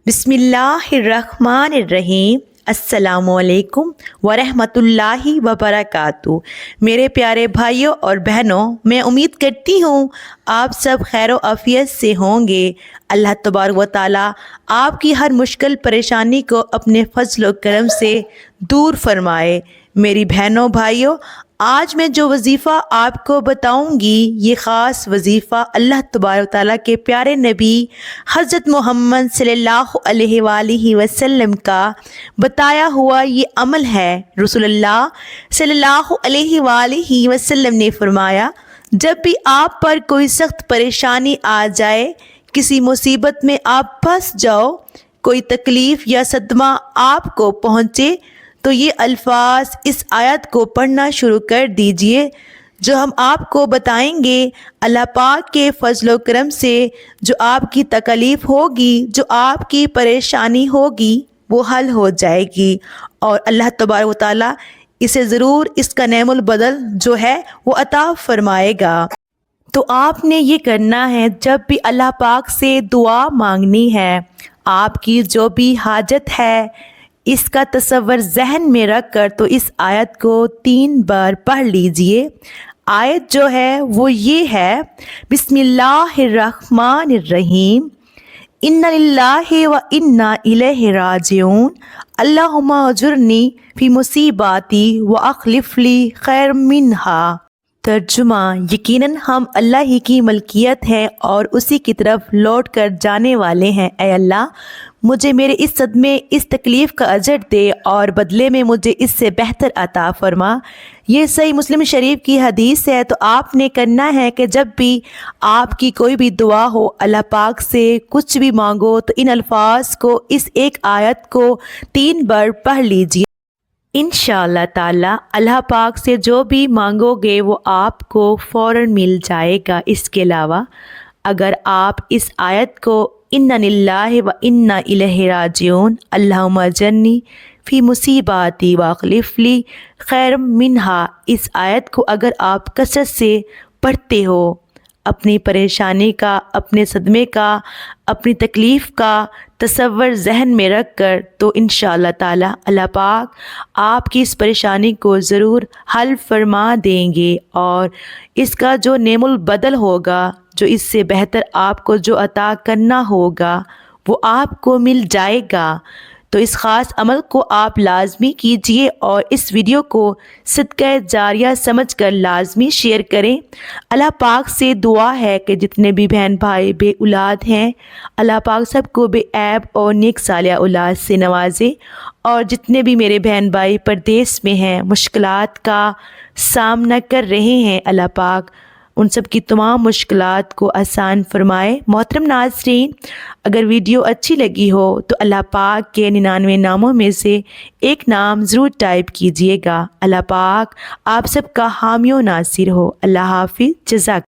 بسم اللہ الرحمن الرحیم۔ السلام علیکم ورحمۃ اللہ وبرکاتہ۔ میرے پیارے بھائیوں اور بہنوں، میں امید کرتی ہوں آپ سب خیر و عافیت سے ہوں گے۔ اللہ تبارک و تعالیٰ آپ کی ہر مشکل پریشانی کو اپنے فضل و کرم سے دور فرمائے۔ میری بہنوں بھائیوں، آج میں جو وظیفہ آپ کو بتاؤں گی، یہ خاص وظیفہ اللہ تبارک و تعالیٰ کے پیارے نبی حضرت محمد صلی اللہ علیہ وآلہ وسلم کا بتایا ہوا یہ عمل ہے۔ رسول اللہ صلی اللہ علیہ وآلہ وسلم نے فرمایا، جب بھی آپ پر کوئی سخت پریشانی آ جائے، کسی مصیبت میں آپ پھنس جاؤ، کوئی تکلیف یا صدمہ آپ کو پہنچے، تو یہ الفاظ اس آیت کو پڑھنا شروع کر دیجئے جو ہم آپ کو بتائیں گے۔ اللہ پاک کے فضل و کرم سے جو آپ کی تکلیف ہوگی، جو آپ کی پریشانی ہوگی، وہ حل ہو جائے گی، اور اللہ تبارک و تعالیٰ اسے ضرور اس کا نعم البدل جو ہے وہ عطا فرمائے گا۔ تو آپ نے یہ کرنا ہے، جب بھی اللہ پاک سے دعا مانگنی ہے، آپ کی جو بھی حاجت ہے، اس کا تصور ذہن میں رکھ کر تو اس آیت کو 3 بار پڑھ لیجئے۔ آیت جو ہے وہ یہ ہے، بسم اللہ الرحمن الرحیم، اِنَّ لِلَّهِ وَإِنَّا إِلَيْهِ رَاجِعُونَ اللہم اجرنی فی مصیباتی وَأَخْلِفْ لِی خیر منہا۔ ترجمہ: یقیناً ہم اللہ ہی کی ملکیت ہیں اور اسی کی طرف لوٹ کر جانے والے ہیں۔ اے اللہ، مجھے میرے اس صدمے، اس تکلیف کا اجر دے اور بدلے میں مجھے اس سے بہتر عطا فرما۔ یہ صحیح مسلم شریف کی حدیث ہے۔ تو آپ نے کرنا ہے کہ جب بھی آپ کی کوئی بھی دعا ہو، اللہ پاک سے کچھ بھی مانگو، تو ان الفاظ کو، اس ایک آیت کو 3 بار پڑھ لیجیے۔ انشاءاللہ تعالی اللہ پاک سے جو بھی مانگو گے وہ آپ کو فوراً مل جائے گا۔ اس کے علاوہ اگر آپ اس آیت کو اِنَّ لِلَّهِ وَإِنَّا إِلَيْهِ رَاجِعُونَ اللہم اجرنی فی مصیباتی وَأَخْلِفْ لِی خیر منہا، اس آیت کو اگر آپ کثرت سے پڑھتے ہو، اپنی پریشانی کا، اپنے صدمے کا، اپنی تکلیف کا تصور ذہن میں رکھ کر، تو انشاءاللہ تعالی اللہ پاک آپ کی اس پریشانی کو ضرور حل فرما دیں گے، اور اس کا جو نعم البدل ہوگا، جو اس سے بہتر آپ کو جو عطا کرنا ہوگا، وہ آپ کو مل جائے گا۔ تو اس خاص عمل کو آپ لازمی کیجئے اور اس ویڈیو کو صدقہ جاریہ سمجھ کر لازمی شیئر کریں۔ اللہ پاک سے دعا ہے کہ جتنے بھی بہن بھائی بے اولاد ہیں، اللہ پاک سب کو بے عیب اور نیک صالح اولاد سے نوازے، اور جتنے بھی میرے بہن بھائی پردیس میں ہیں، مشکلات کا سامنا کر رہے ہیں، اللہ پاک ان سب کی تمام مشکلات کو آسان فرمائے۔ محترم ناظرین، اگر ویڈیو اچھی لگی ہو تو اللہ پاک کے 99 ناموں میں سے ایک نام ضرور ٹائپ کیجئے گا۔ اللہ پاک آپ سب کا حامی و ناصر ہو۔ اللہ حافظ۔ جزاک